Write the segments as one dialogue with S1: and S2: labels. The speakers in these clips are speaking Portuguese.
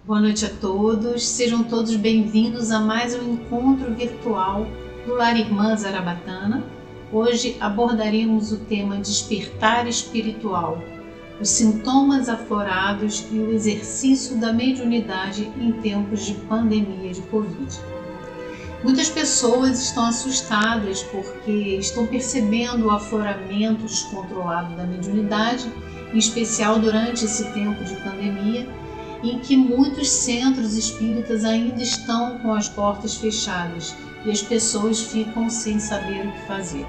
S1: Boa noite a todos, sejam todos bem-vindos a mais um encontro virtual do Lar Irmã Zarabatana. Hoje abordaremos o tema despertar espiritual, os sintomas aflorados e o exercício da mediunidade em tempos de pandemia de Covid. Muitas pessoas estão assustadas porque estão percebendo o afloramento descontrolado da mediunidade, em especial durante esse tempo de pandemia, em que muitos centros espíritas ainda estão com as portas fechadas e as pessoas ficam sem saber o que fazer.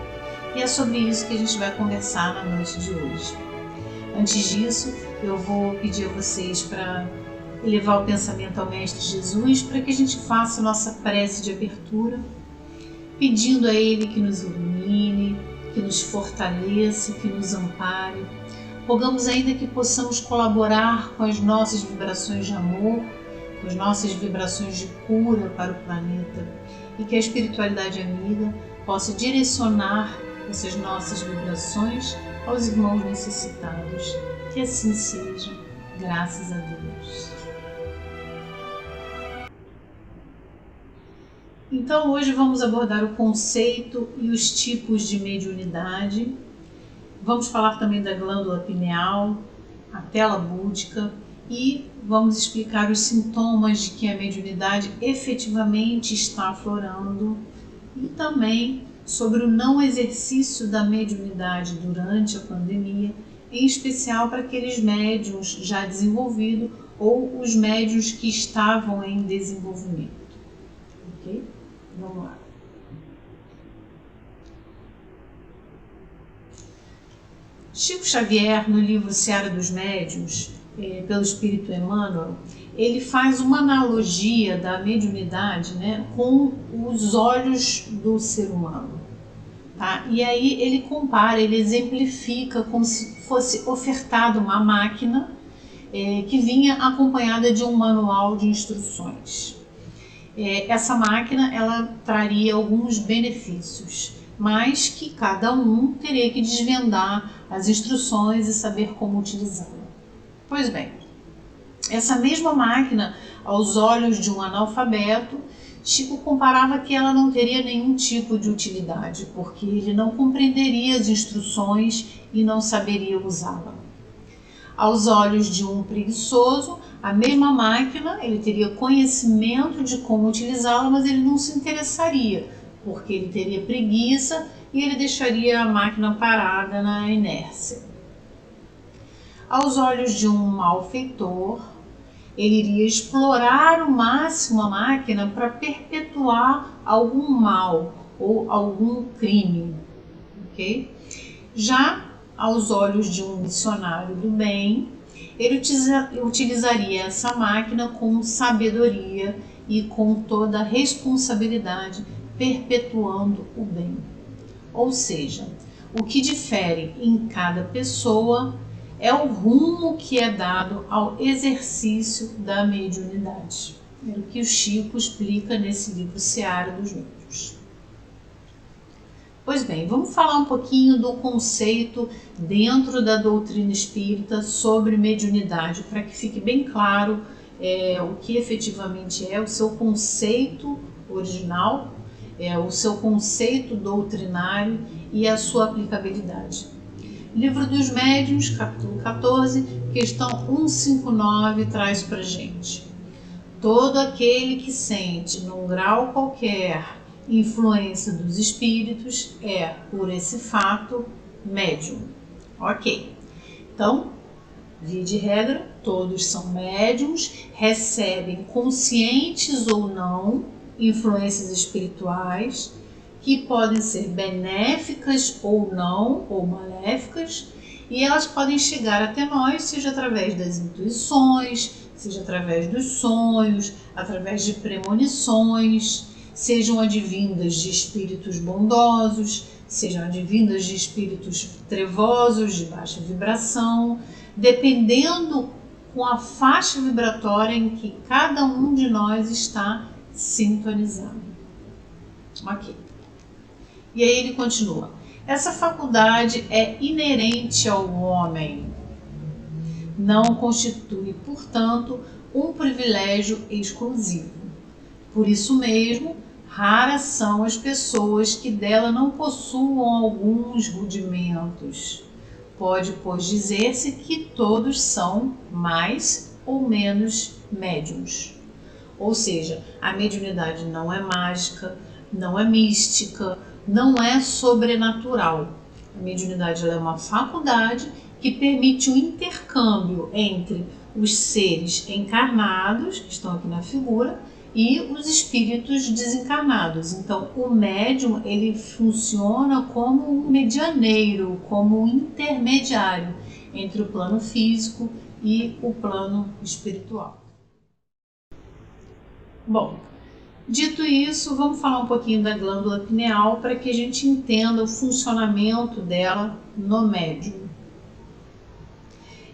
S1: E é sobre isso que a gente vai conversar na noite de hoje. Antes disso, eu vou pedir a vocês para elevar o pensamento ao Mestre Jesus, para que a gente faça a nossa prece de abertura, pedindo a Ele que nos ilumine, que nos fortaleça, que nos ampare. Rogamos ainda que possamos colaborar com as nossas vibrações de amor, com as nossas vibrações de cura para o planeta e que a espiritualidade amiga possa direcionar essas nossas vibrações aos irmãos necessitados. Que assim seja, graças a Deus. Então hoje vamos abordar o conceito e os tipos de mediunidade. Vamos falar também da glândula pineal, a tela búdica e vamos explicar os sintomas de que a mediunidade efetivamente está aflorando e também sobre o não exercício da mediunidade durante a pandemia, em especial para aqueles médiuns já desenvolvidos ou os médiuns que estavam em desenvolvimento. Ok? Vamos lá. Chico Xavier, no livro Seara dos Médiuns, pelo Espírito Emmanuel, ele faz uma analogia da mediunidade, né, com os olhos do ser humano. Tá? E aí ele compara, ele exemplifica como se fosse ofertada uma máquina que vinha acompanhada de um manual de instruções. Essa máquina ela traria alguns benefícios, mas que cada um teria que desvendar as instruções e saber como utilizá-la. Pois bem, essa mesma máquina, aos olhos de um analfabeto, Chico comparava que ela não teria nenhum tipo de utilidade, porque ele não compreenderia as instruções e não saberia usá-la. Aos olhos de um preguiçoso, a mesma máquina, ele teria conhecimento de como utilizá-la, mas ele não se interessaria, porque ele teria preguiça e ele deixaria a máquina parada na inércia. Aos olhos de um malfeitor, ele iria explorar ao máximo a máquina para perpetuar algum mal ou algum crime. Okay? Já aos olhos de um missionário do bem, ele utilizaria essa máquina com sabedoria e com toda a responsabilidade, perpetuando o bem. Ou seja, o que difere em cada pessoa é o rumo que é dado ao exercício da mediunidade. É o que o Chico explica nesse livro Seara dos Médiuns. Pois bem, vamos falar um pouquinho do conceito dentro da doutrina espírita sobre mediunidade, para que fique bem claro o que efetivamente é o seu conceito original, o seu conceito doutrinário e a sua aplicabilidade. Livro dos Médiuns, capítulo 14, questão 159, traz para a gente: todo aquele que sente, num grau qualquer, influência dos espíritos é, por esse fato, médium. Ok, então, via de regra, todos são médiums, recebem, conscientes ou não, influências espirituais que podem ser benéficas ou não, ou maléficas, e elas podem chegar até nós, seja através das intuições, seja através dos sonhos, através de premonições, sejam advindas de espíritos bondosos, sejam advindas de espíritos trevosos, de baixa vibração, dependendo com a faixa vibratória em que cada um de nós está sintonizado. Ok. E aí ele continua: essa faculdade é inerente ao homem. não constitui, portanto, um privilégio exclusivo. Por isso mesmo, raras são as pessoas que dela não possuam alguns rudimentos. Pode, pois, dizer-se que todos são mais ou menos médiuns. Ou seja, a mediunidade não é mágica, não é mística, não é sobrenatural. A mediunidade ela é uma faculdade que permite o intercâmbio entre os seres encarnados, que estão aqui na figura, e os espíritos desencarnados. Então, o médium ele funciona como um medianeiro, como um intermediário entre o plano físico e o plano espiritual. Bom, dito isso, vamos falar um pouquinho da glândula pineal para que a gente entenda o funcionamento dela no médium.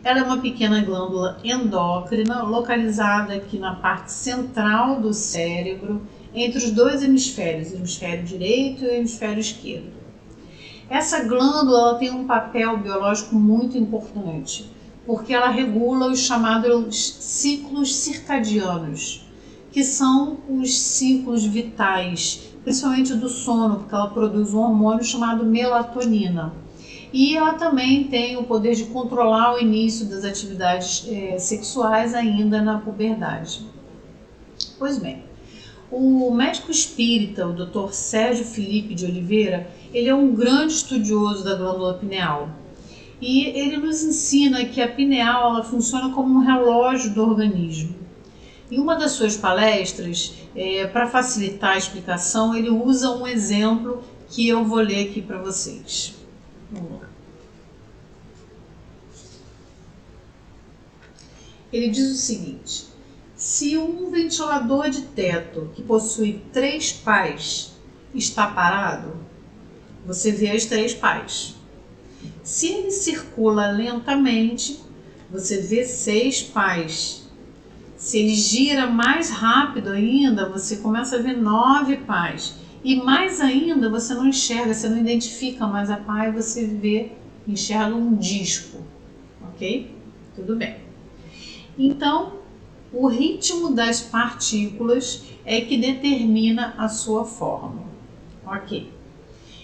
S1: Ela é uma pequena glândula endócrina localizada aqui na parte central do cérebro, entre os dois hemisférios, o hemisfério direito e o hemisfério esquerdo. Essa glândula ela tem um papel biológico muito importante, porque ela regula os chamados ciclos circadianos, que são os ciclos vitais, principalmente do sono, porque ela produz um hormônio chamado melatonina. E ela também tem o poder de controlar o início das atividades sexuais ainda na puberdade. Pois bem, o médico espírita, o Dr. Sérgio Felipe de Oliveira, ele é um grande estudioso da glândula pineal. E ele nos ensina que a pineal ela funciona como um relógio do organismo. Em uma das suas palestras, para facilitar a explicação, ele usa um exemplo que eu vou ler aqui para vocês. Vamos lá. Ele diz o seguinte: se um ventilador de teto que possui 3 pás está parado, você vê as 3 pás. Se ele circula lentamente, você vê 6 pás. Se ele gira mais rápido ainda, você começa a ver 9 pás. E mais ainda, você não enxerga, você não identifica mais a pá e você enxerga um disco. Ok? Tudo bem. Então, o ritmo das partículas é que determina a sua forma. Ok?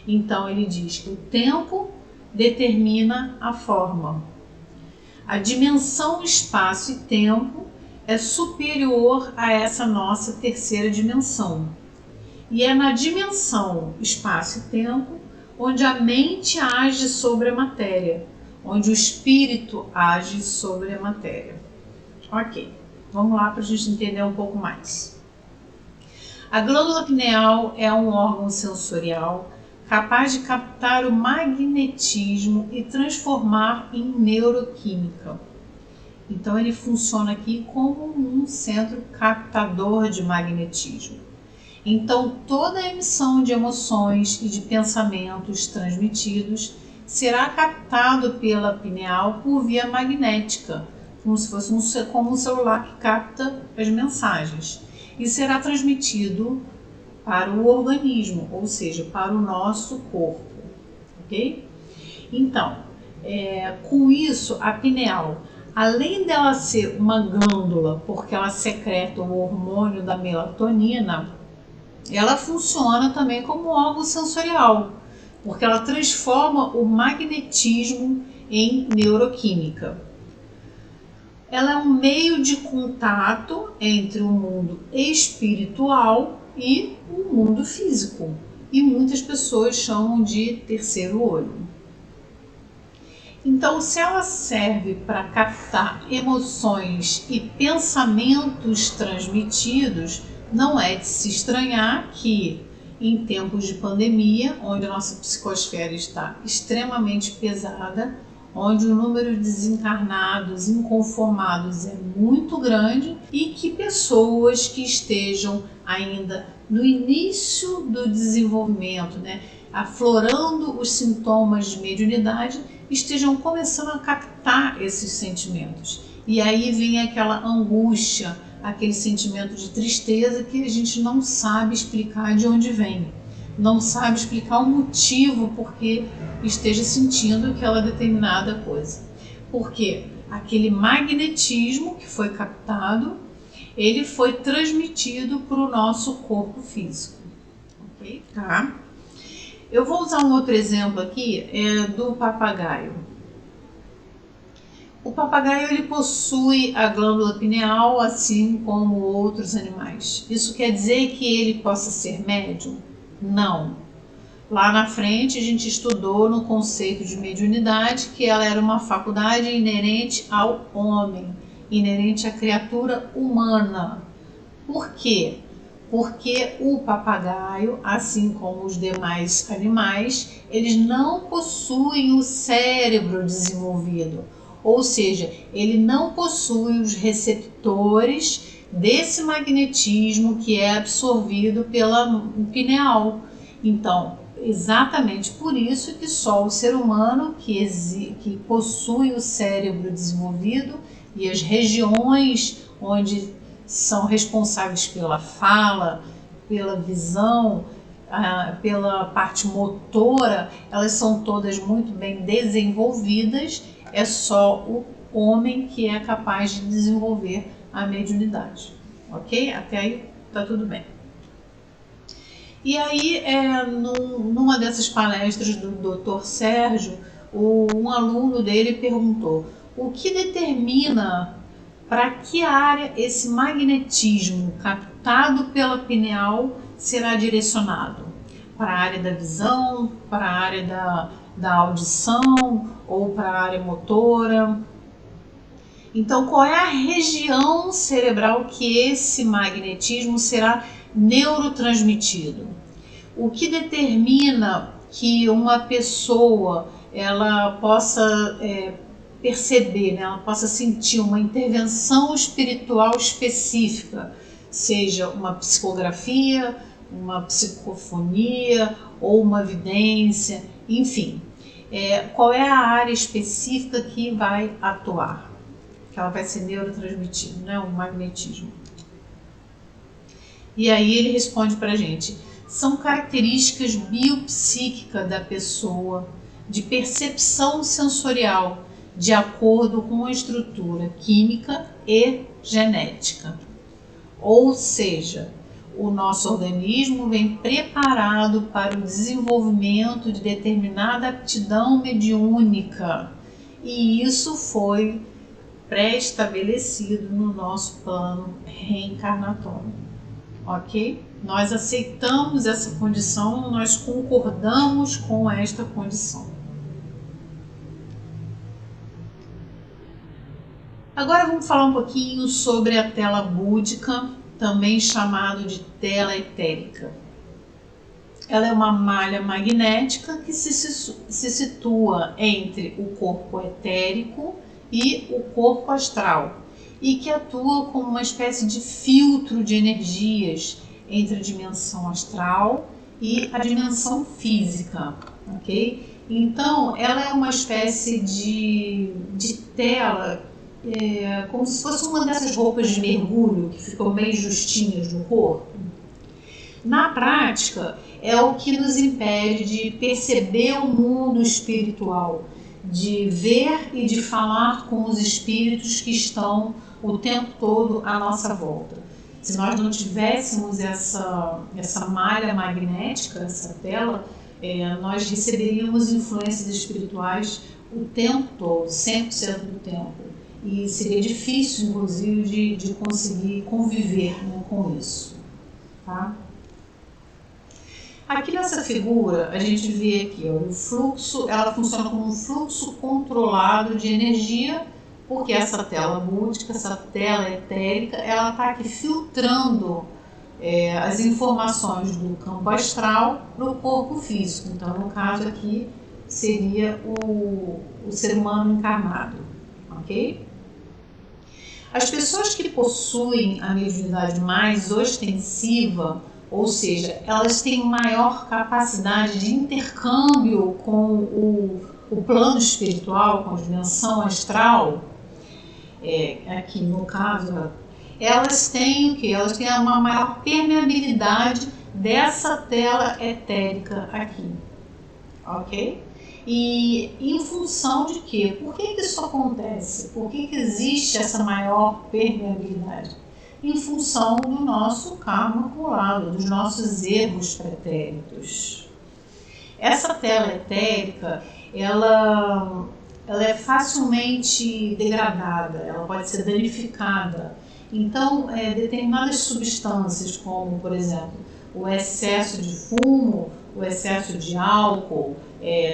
S1: Então, ele diz que o tempo determina a forma. A dimensão espaço e tempo é superior a essa nossa terceira dimensão. E é na dimensão espaço e tempo onde a mente age sobre a matéria, onde o espírito age sobre a matéria. Ok, vamos lá para a gente entender um pouco mais. A glândula pineal é um órgão sensorial capaz de captar o magnetismo e transformar em neuroquímica. Então ele funciona aqui como um centro captador de magnetismo. Então toda a emissão de emoções e de pensamentos transmitidos será captado pela pineal por via magnética, como se fosse como um celular que capta as mensagens, e será transmitido para o organismo, ou seja, para o nosso corpo, ok? Então, com isso, a pineal, além dela ser uma glândula, porque ela secreta o hormônio da melatonina, ela funciona também como órgão sensorial, porque ela transforma o magnetismo em neuroquímica. Ela é um meio de contato entre o mundo espiritual e o mundo físico, e muitas pessoas chamam de terceiro olho. Então, se ela serve para captar emoções e pensamentos transmitidos, não é de se estranhar que, em tempos de pandemia, onde a nossa psicosfera está extremamente pesada, onde o número de desencarnados, inconformados é muito grande e que pessoas que estejam ainda no início do desenvolvimento, aflorando os sintomas de mediunidade, estejam começando a captar esses sentimentos. E aí vem aquela angústia, aquele sentimento de tristeza que a gente não sabe explicar de onde vem, não sabe explicar o motivo por que esteja sentindo aquela determinada coisa. Porque aquele magnetismo que foi captado, ele foi transmitido para o nosso corpo físico. Ok? Tá? Eu vou usar um outro exemplo aqui, do papagaio. O papagaio ele possui a glândula pineal, assim como outros animais. Isso quer dizer que ele possa ser médium? Não. Lá na frente a gente estudou no conceito de mediunidade que ela era uma faculdade inerente ao homem, inerente à criatura humana. Por quê? Porque o papagaio, assim como os demais animais, eles não possuem o cérebro desenvolvido. Ou seja, ele não possui os receptores desse magnetismo que é absorvido pela pineal. Então, exatamente por isso que só o ser humano que possui o cérebro desenvolvido e as regiões onde são responsáveis pela fala, pela visão, pela parte motora, elas são todas muito bem desenvolvidas. É só o homem que é capaz de desenvolver a mediunidade, ok? Até aí tá tudo bem. E aí, numa dessas palestras do Dr. Sérgio, um aluno dele perguntou: o que determina para que área esse magnetismo captado pela pineal será direcionado? Para a área da visão, para a área da audição ou para a área motora? Então, qual é a região cerebral que esse magnetismo será neurotransmitido? O que determina que uma pessoa ela possa perceber, né, ela possa sentir uma intervenção espiritual específica, seja uma psicografia, uma psicofonia ou uma vidência, enfim. Qual é a área específica que vai atuar? Que ela vai ser neurotransmitida, né, o magnetismo. E aí ele responde para a gente: são características biopsíquicas da pessoa, de percepção sensorial, de acordo com a estrutura química e genética. Ou seja, o nosso organismo vem preparado para o desenvolvimento de determinada aptidão mediúnica, e isso foi pré-estabelecido no nosso plano reencarnatório, ok? Nós aceitamos essa condição, nós concordamos com esta condição. Agora vamos falar um pouquinho sobre a tela búdica, também chamado de tela etérica. Ela é uma malha magnética que se situa entre o corpo etérico e o corpo astral, e que atua como uma espécie de filtro de energias entre a dimensão astral e a dimensão física, ok? Então, ela é uma espécie de tela, como se fosse uma dessas roupas de mergulho que ficam bem justinhas no corpo. Na prática, é o que nos impede de perceber o mundo espiritual, de ver e de falar com os espíritos que estão o tempo todo à nossa volta. Se nós não tivéssemos essa malha magnética, essa tela, nós receberíamos influências espirituais o tempo todo, 100% do tempo. E seria difícil, inclusive, de conseguir conviver, né, com isso. Tá? Aqui nessa figura, a gente vê aqui, ó, o fluxo, ela funciona como um fluxo controlado de energia, porque essa tela búdica, essa tela etérica, ela está aqui filtrando as informações do campo astral para o corpo físico. Então, no caso aqui, seria o ser humano encarnado, ok? As pessoas que possuem a mediunidade mais ostensiva, ou seja, elas têm maior capacidade de intercâmbio com o plano espiritual, com a dimensão astral, aqui no caso, elas têm o quê? Elas têm uma maior permeabilidade dessa tela etérica aqui, ok? E em função de quê? Por que isso acontece? Por que existe essa maior permeabilidade? Em função do nosso karma acumulado, dos nossos erros pretéritos. Essa tela etérica, ela é facilmente degradada, ela pode ser danificada. Então, determinadas substâncias, como, por exemplo, o excesso de fumo, o excesso de álcool,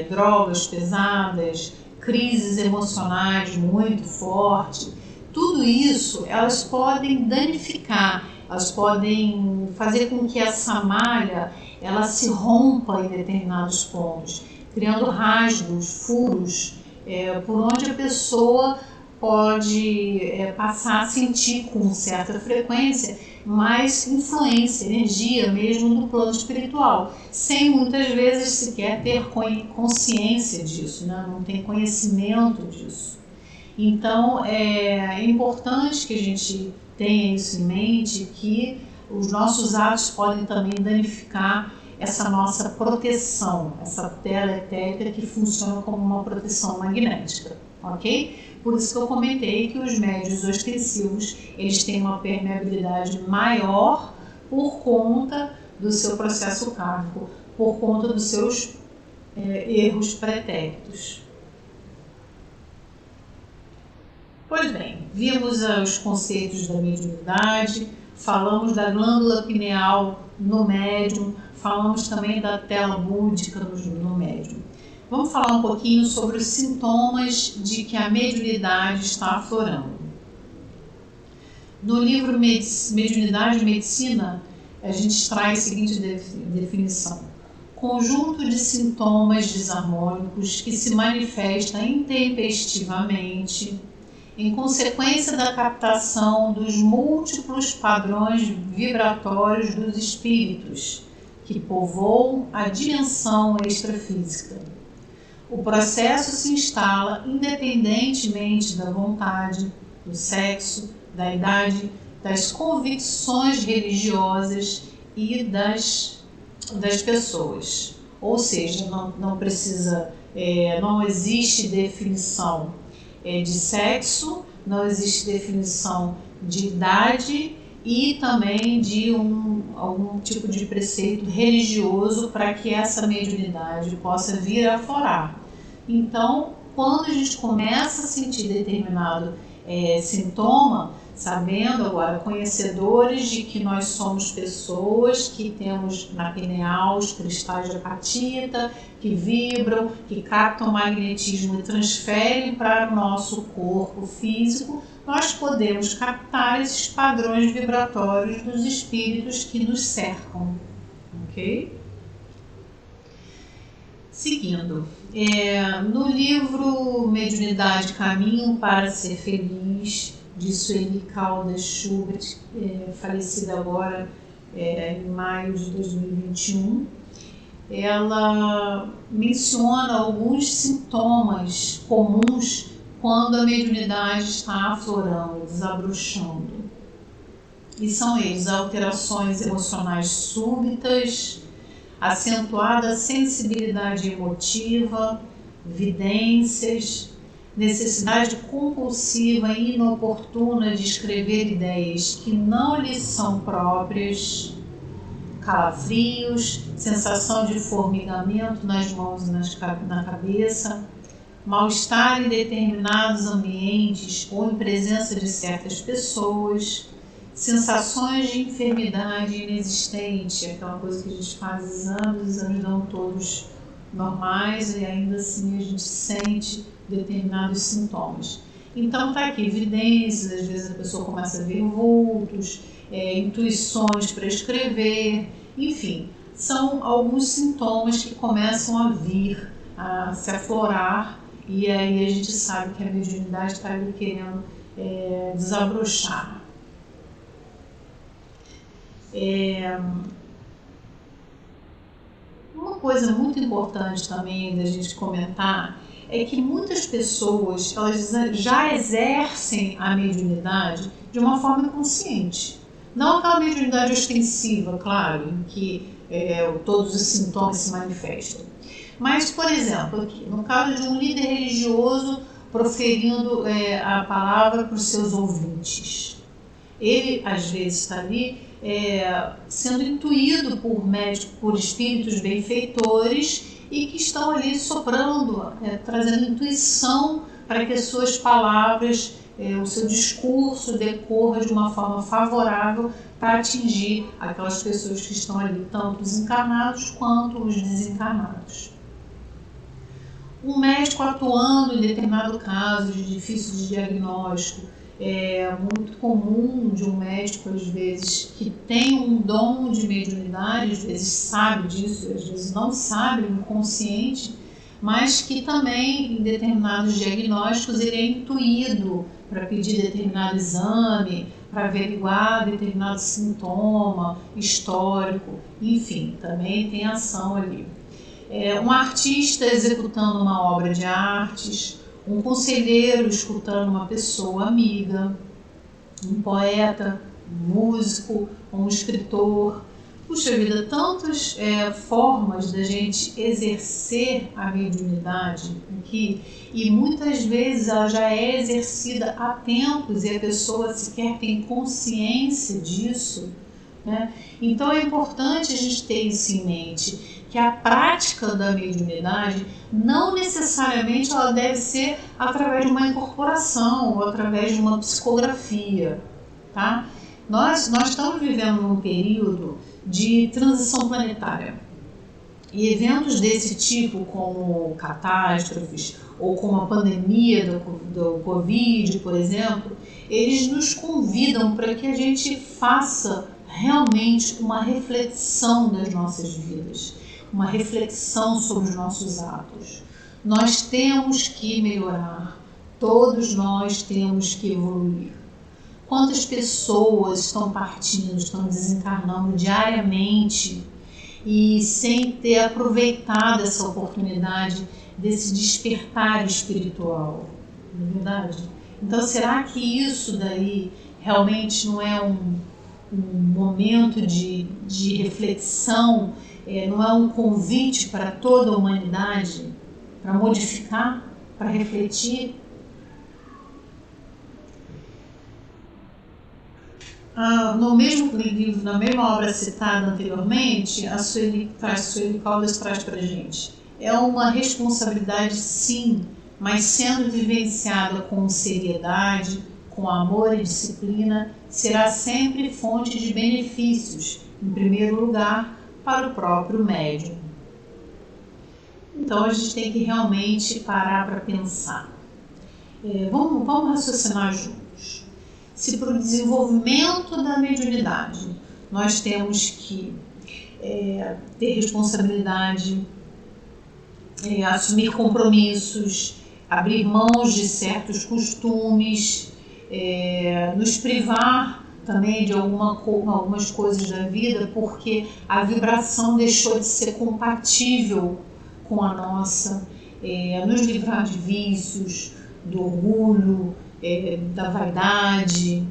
S1: drogas pesadas, crises emocionais muito fortes, tudo isso, elas podem danificar, elas podem fazer com que essa malha ela se rompa em determinados pontos, criando rasgos, furos, por onde a pessoa pode passar a sentir com certa frequência mais influência, energia mesmo do plano espiritual, sem muitas vezes sequer ter consciência disso, né? Não tem conhecimento disso. Então é importante que a gente tenha isso em mente, que os nossos atos podem também danificar essa nossa proteção, essa tela etérica que funciona como uma proteção magnética, ok? Por isso que eu comentei que os médiuns ostensivos, eles têm uma permeabilidade maior por conta do seu processo kármico, por conta dos seus erros pretéritos. Pois bem, vimos os conceitos da mediunidade, falamos da glândula pineal no médium, falamos também da tela búdica no médium. Vamos falar um pouquinho sobre os sintomas de que a mediunidade está aflorando. No livro Mediunidade e Medicina, a gente traz a seguinte definição: conjunto de sintomas desarmônicos que se manifesta intempestivamente em consequência da captação dos múltiplos padrões vibratórios dos espíritos que povoam a dimensão extrafísica. O processo se instala independentemente da vontade, do sexo, da idade, das convicções religiosas e das pessoas. Ou seja, não precisa, não existe definição de sexo, não existe definição de idade e também de algum tipo de preceito religioso para que essa mediunidade possa vir a aflorar. Então, quando a gente começa a sentir determinado sintoma, sabendo agora, conhecedores de que nós somos pessoas que temos na pineal os cristais de apatita, que vibram, que captam magnetismo e transferem para o nosso corpo físico, nós podemos captar esses padrões vibratórios dos espíritos que nos cercam, ok? Seguindo, no livro Mediunidade, Caminho para Ser Feliz, de Sueli Caldas Schubert, falecida agora em maio de 2021, ela menciona alguns sintomas comuns quando a mediunidade está aflorando, desabrochando. E são eles: alterações emocionais súbitas, acentuada sensibilidade emotiva, vidências, necessidade compulsiva e inoportuna de escrever ideias que não lhes são próprias, calafrios, sensação de formigamento nas mãos e na cabeça, mal-estar em determinados ambientes ou em presença de certas pessoas, sensações de enfermidade inexistente, aquela coisa que a gente faz exames, os exames dão todos normais e ainda assim a gente sente determinados sintomas. Então está aqui evidências, às vezes a pessoa começa a ver vultos, intuições para escrever, enfim, são alguns sintomas que começam a vir, a se aflorar, e aí a gente sabe que a mediunidade está ali querendo desabrochar. Uma coisa muito importante também da gente comentar é que muitas pessoas elas já exercem a mediunidade de uma forma consciente. Não aquela mediunidade ostensiva, claro, em que todos os sintomas se manifestam. Mas, por exemplo, aqui, no caso de um líder religioso proferindo a palavra para os seus ouvintes, ele às vezes está ali sendo intuído por espíritos benfeitores e que estão ali soprando, trazendo intuição para que as suas palavras, o seu discurso decorra de uma forma favorável para atingir aquelas pessoas que estão ali, tanto os encarnados quanto os desencarnados. Um médico atuando em determinado caso de difícil de diagnóstico, é muito comum de um médico, às vezes, que tem um dom de mediunidade, às vezes sabe disso, às vezes não sabe, inconsciente, mas que também, em determinados diagnósticos, ele é intuído para pedir determinado exame, para averiguar determinado sintoma histórico, enfim, também tem ação ali. Um artista executando uma obra de artes, um conselheiro escutando uma pessoa amiga, um poeta, um músico, um escritor. Puxa vida, tantas formas da gente exercer a mediunidade aqui, e muitas vezes ela já é exercida há tempos e a pessoa sequer tem consciência disso, né? Então é importante a gente ter isso em mente, que a prática da mediunidade não necessariamente ela deve ser através de uma incorporação ou através de uma psicografia, tá? Nós estamos vivendo um período de transição planetária e eventos desse tipo, como catástrofes ou como a pandemia do Covid, por exemplo, eles nos convidam para que a gente faça realmente uma reflexão das nossas vidas, uma reflexão sobre os nossos atos. Nós temos que melhorar, todos nós temos que evoluir. Quantas pessoas estão partindo, estão desencarnando diariamente e sem ter aproveitado essa oportunidade desse despertar espiritual, não é verdade? Então, será que isso daí realmente não é um momento de reflexão, não é um convite para toda a humanidade, para modificar, para refletir? No mesmo livro, na mesma obra citada anteriormente, a Sueli Caldas traz para a gente. É uma responsabilidade, sim, mas sendo vivenciada com seriedade, com amor e disciplina, será sempre fonte de benefícios, em primeiro lugar, para o próprio médium. Então a gente tem que realmente parar para pensar. Vamos raciocinar juntos. Se para o desenvolvimento da mediunidade nós temos que ter responsabilidade, assumir compromissos, abrir mãos de certos costumes, nos privar também de algumas coisas da vida, porque a vibração deixou de ser compatível com a nossa, nos livrar de vícios, do orgulho, da vaidade,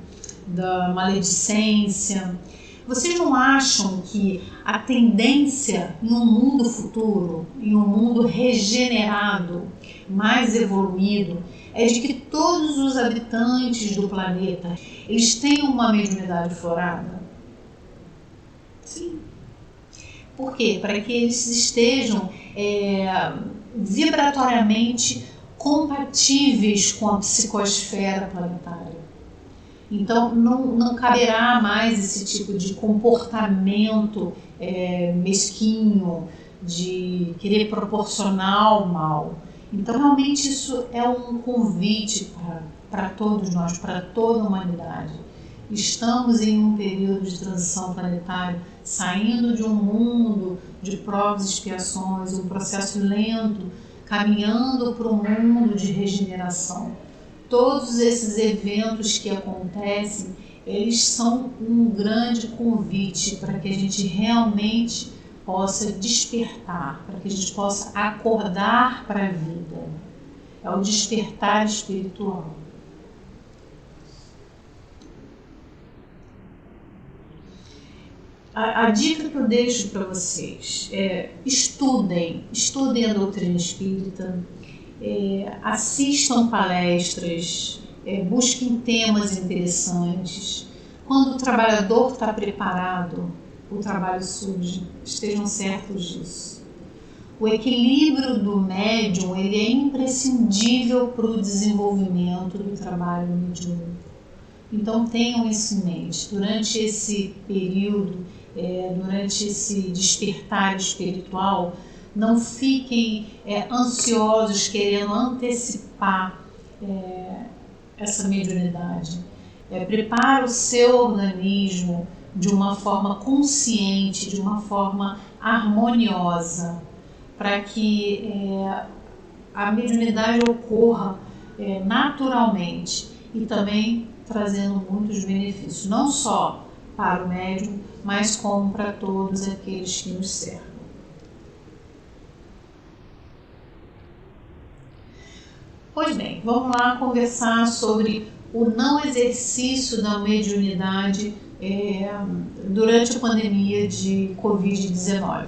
S1: da maledicência. Vocês não acham que a tendência em um mundo futuro, em um mundo regenerado, mais evoluído, é de que todos os habitantes do planeta eles tenham uma mediunidade florada? Sim. Por quê? Para que eles estejam vibratoriamente compatíveis com a psicosfera planetária. Então não caberá mais esse tipo de comportamento mesquinho, de querer proporcionar o mal. Então realmente isso é um convite para todos nós, para toda a humanidade. Estamos em um período de transição planetária, saindo de um mundo de provas e expiações, um processo lento, caminhando para um mundo de regeneração. Todos esses eventos que acontecem, eles são um grande convite para que a gente realmente possa despertar, para que a gente possa acordar para a vida. É o despertar espiritual. A dica que eu deixo para vocês é estudem a doutrina espírita, assistam palestras, busquem temas interessantes. Quando o trabalhador está preparado, o trabalho surge, estejam certos disso. O equilíbrio do médium ele é imprescindível para o desenvolvimento do trabalho mediúnico. Então tenham isso em mente. Durante esse período, durante esse despertar espiritual, não fiquem ansiosos querendo antecipar essa mediunidade. Prepare o seu organismo de uma forma consciente, de uma forma harmoniosa, para que a mediunidade ocorra naturalmente e também trazendo muitos benefícios, não só para o médium, mas como para todos aqueles que nos cercam. Pois bem, vamos lá conversar sobre o não exercício da mediunidade durante a pandemia de Covid-19.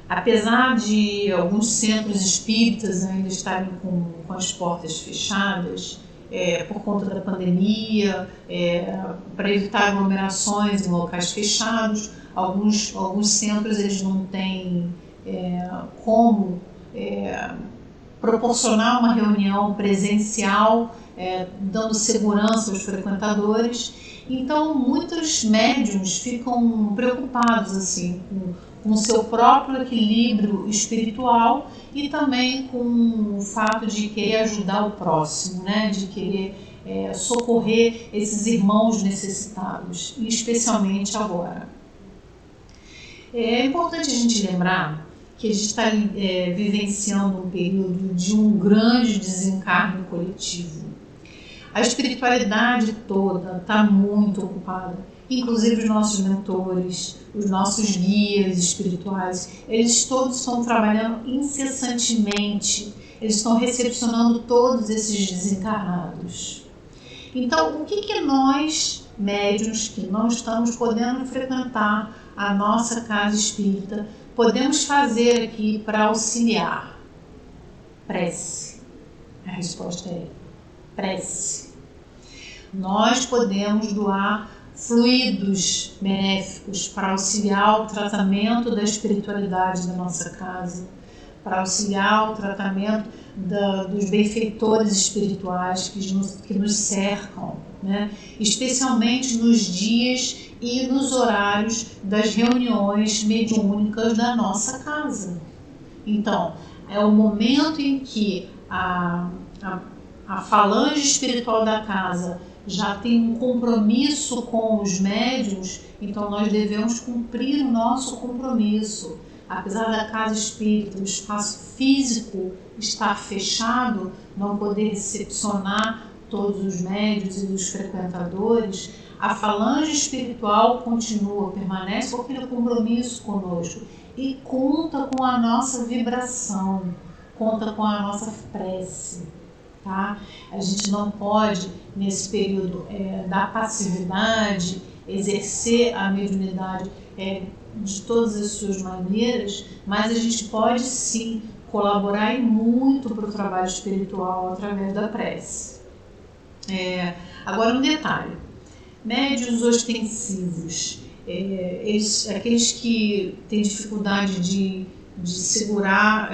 S1: Apesar de alguns centros espíritas ainda estarem com as portas fechadas, por conta da pandemia, para evitar aglomerações em locais fechados, alguns centros eles não têm como proporcionar uma reunião presencial, dando segurança aos frequentadores. Então, muitos médiuns ficam preocupados assim, com o seu próprio equilíbrio espiritual e também com o fato de querer ajudar o próximo, né? De querer socorrer esses irmãos necessitados, e especialmente agora. É importante a gente lembrar que a gente está vivenciando um período de um grande desencarne coletivo. A espiritualidade toda está muito ocupada, inclusive os nossos mentores, os nossos guias espirituais, eles todos estão trabalhando incessantemente, eles estão recepcionando todos esses desencarnados. Então, o que nós, médiuns, que não estamos podendo frequentar a nossa casa espírita, podemos fazer aqui para auxiliar? Prece. A resposta é prece. Nós podemos doar fluidos benéficos para auxiliar o tratamento da espiritualidade da nossa casa, para auxiliar o tratamento dos benfeitores espirituais que nos cercam, né? Especialmente nos dias e nos horários das reuniões mediúnicas da nossa casa. Então, é o momento em que a falange espiritual da casa já tem um compromisso com os médiuns, então nós devemos cumprir o nosso compromisso. Apesar da casa espírita, o espaço físico estar fechado, não poder recepcionar todos os médiuns e os frequentadores, a falange espiritual continua, permanece com aquele compromisso conosco e conta com a nossa vibração, conta com a nossa prece. Tá? A gente não pode, nesse período da passividade, exercer a mediunidade de todas as suas maneiras, mas a gente pode sim colaborar muito para o trabalho espiritual através da prece. Agora um detalhe, médiuns ostensivos, aqueles que têm dificuldade de segurar,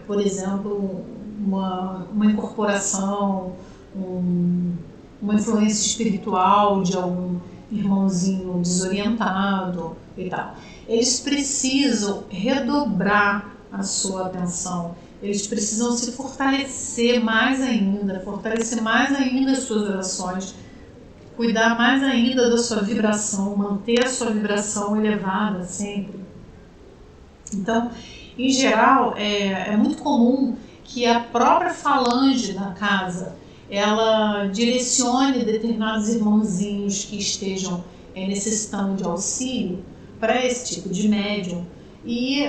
S1: por exemplo, uma incorporação, uma influência espiritual de algum irmãozinho desorientado e tal. Eles precisam redobrar a sua atenção, eles precisam se fortalecer mais ainda as suas orações, cuidar mais ainda da sua vibração, manter a sua vibração elevada sempre. Então, em geral, é muito comum que a própria falange da casa ela direcione determinados irmãozinhos que estejam necessitando de auxílio para esse tipo de médium. E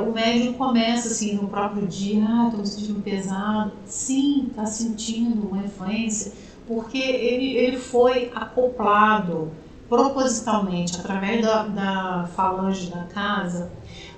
S1: o médium começa assim no próprio dia, estou me sentindo pesado. Sim, está sentindo uma influência, porque ele foi acoplado, propositalmente através da falange da casa,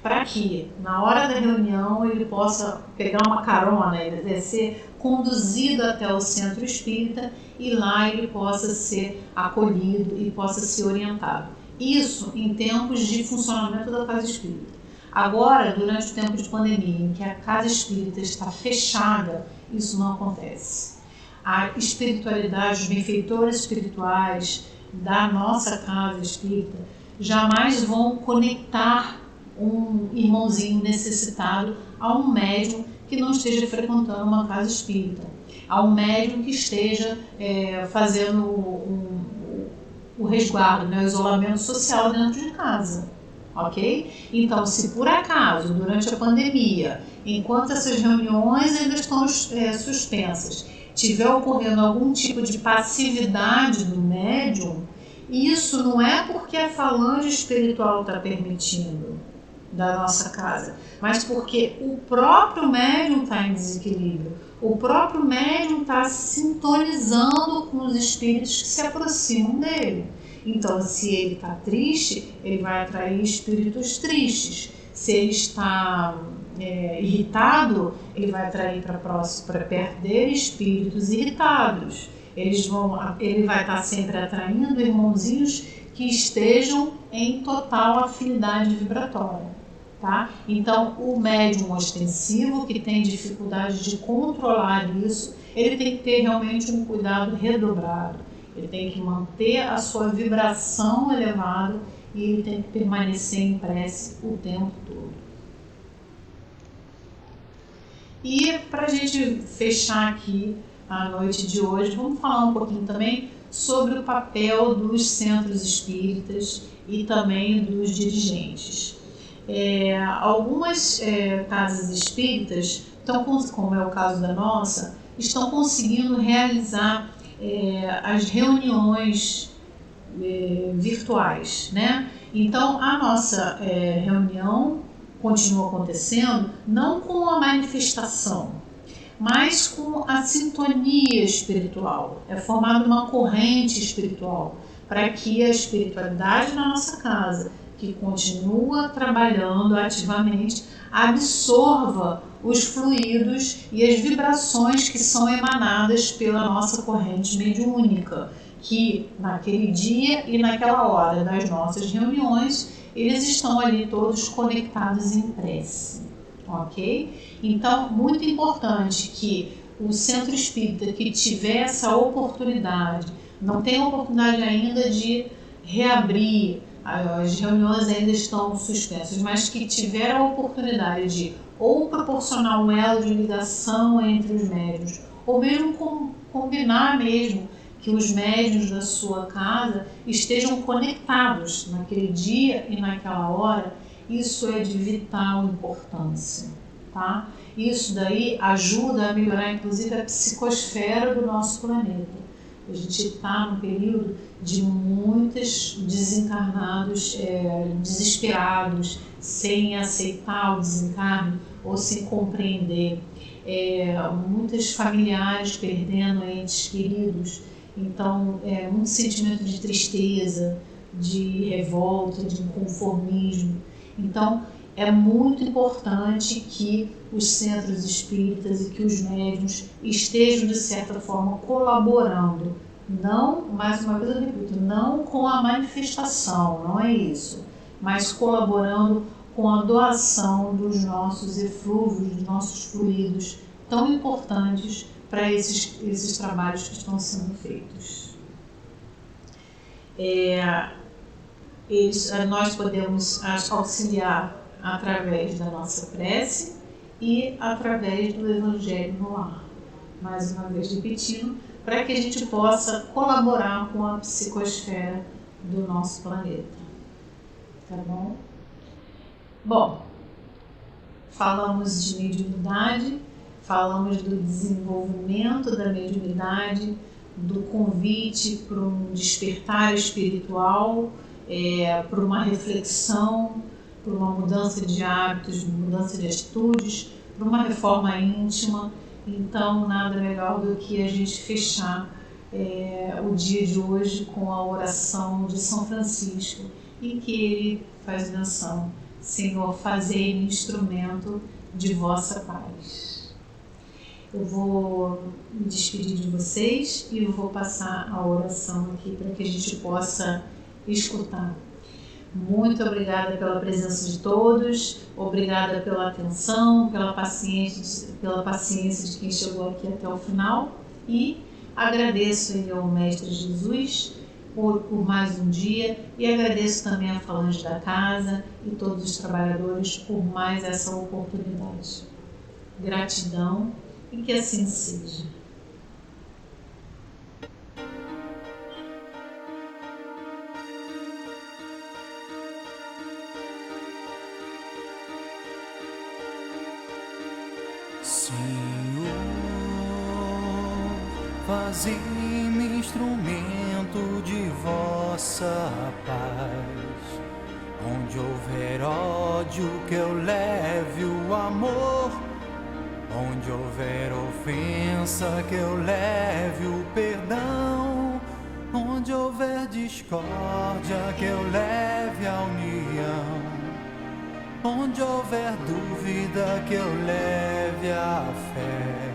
S1: para que na hora da reunião ele possa pegar uma carona, ele ser conduzido até o centro espírita e lá ele possa ser acolhido e possa ser orientado. Isso em tempos de funcionamento da casa espírita. Agora, durante o tempo de pandemia, em que a casa espírita está fechada, isso não acontece. A espiritualidade, os benfeitores espirituais da nossa casa espírita jamais vão conectar um irmãozinho necessitado a um médium que não esteja frequentando uma casa espírita, a um médium que esteja fazendo o resguardo, né, o isolamento social dentro de casa, ok? Então, se por acaso, durante a pandemia, enquanto essas reuniões ainda estão suspensas, tiver ocorrendo algum tipo de passividade do médium, isso não é porque a falange espiritual está permitindo da nossa casa, mas porque o próprio médium está em desequilíbrio, o próprio médium está sintonizando com os espíritos que se aproximam dele. Então, se ele está triste, ele vai atrair espíritos tristes. Se ele está irritado, ele vai atrair para perto dele espíritos irritados. Ele vai estar sempre atraindo irmãozinhos que estejam em total afinidade vibratória. Tá? Então, o médium ostensivo que tem dificuldade de controlar isso, ele tem que ter realmente um cuidado redobrado. Ele tem que manter a sua vibração elevada e ele tem que permanecer em prece o tempo todo. E para a gente fechar aqui a noite de hoje, vamos falar um pouquinho também sobre o papel dos centros espíritas e também dos dirigentes. Algumas casas espíritas, como é o caso da nossa, estão conseguindo realizar as reuniões virtuais, né? Então, a nossa reunião continua acontecendo não com a manifestação, mas com a sintonia espiritual. É formada uma corrente espiritual para que a espiritualidade na nossa casa, que continua trabalhando ativamente, absorva os fluidos e as vibrações que são emanadas pela nossa corrente mediúnica, que naquele dia e naquela hora das nossas reuniões, eles estão ali todos conectados em prece, ok? Então, muito importante que o centro espírita que tiver essa oportunidade, não tem a oportunidade ainda de reabrir, as reuniões ainda estão suspensas, mas que tiver a oportunidade de ou proporcionar um elo de ligação entre os médiuns, ou mesmo combinar mesmo que os médiuns da sua casa estejam conectados naquele dia e naquela hora, isso é de vital importância, tá? Isso daí ajuda a melhorar inclusive a psicosfera do nosso planeta. A gente está num período de muitos desencarnados desesperados, sem aceitar o desencarne ou sem compreender. Muitos familiares perdendo entes queridos. Então, muito sentimento de tristeza, de revolta, de inconformismo. Então, é muito importante que os centros espíritas e que os médiuns estejam, de certa forma, colaborando. Não, mais uma vez eu repito, não com a manifestação, não é isso, mas colaborando com a doação dos nossos eflúvios, dos nossos fluidos, tão importantes para esses trabalhos que estão sendo feitos. Nós podemos auxiliar através da nossa prece e através do Evangelho no Lar. Mais uma vez repetindo, para que a gente possa colaborar com a psicosfera do nosso planeta. Tá bom? Bom, falamos de mediunidade, falamos do desenvolvimento da mediunidade, do convite para um despertar espiritual, para uma reflexão, para uma mudança de hábitos, mudança de atitudes, para uma reforma íntima. Então, nada melhor do que a gente fechar o dia de hoje com a oração de São Francisco, em que ele faz menção: Senhor, fazei-me instrumento de vossa paz. Eu vou me despedir de vocês e eu vou passar a oração aqui para que a gente possa escutar. Muito obrigada pela presença de todos, obrigada pela atenção, pela paciência de quem chegou aqui até o final, e agradeço ao Mestre Jesus por mais um dia, e agradeço também a Falange da Casa e todos os trabalhadores por mais essa oportunidade. Gratidão e que assim seja.
S2: Senhor, fazei-me instrumento de vossa paz. Onde houver ódio, que eu leve o amor. Onde houver ofensa, que eu leve o perdão. Onde houver discórdia, que eu leve a união. Onde houver dúvida, que eu leve a fé.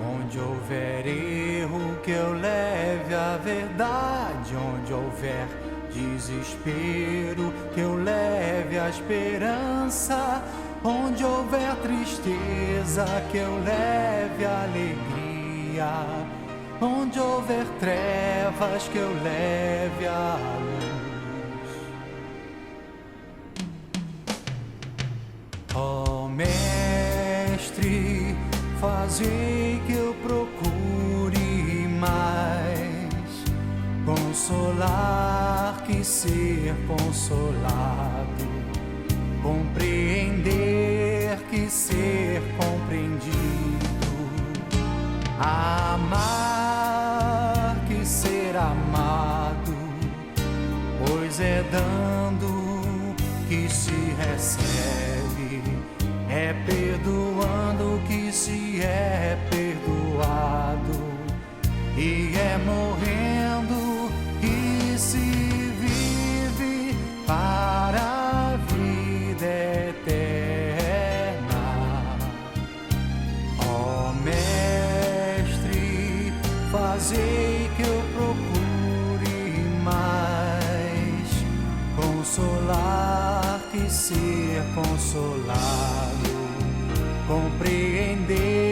S2: Onde houver erro, que eu leve a verdade. Onde houver desespero, que eu leve a esperança. Onde houver tristeza, que eu leve a alegria. Onde houver trevas, que eu leve a luz. Ó Mestre, fazei que eu procure mais consolar que ser consolado, compreender que ser compreendido, amar que ser amado, pois é dando que se recebe, é perdoando que se é perdoado, e é morrendo que se vive para a vida eterna. Ó Mestre, fazei que eu procure mais consolar que ser consolado, compreender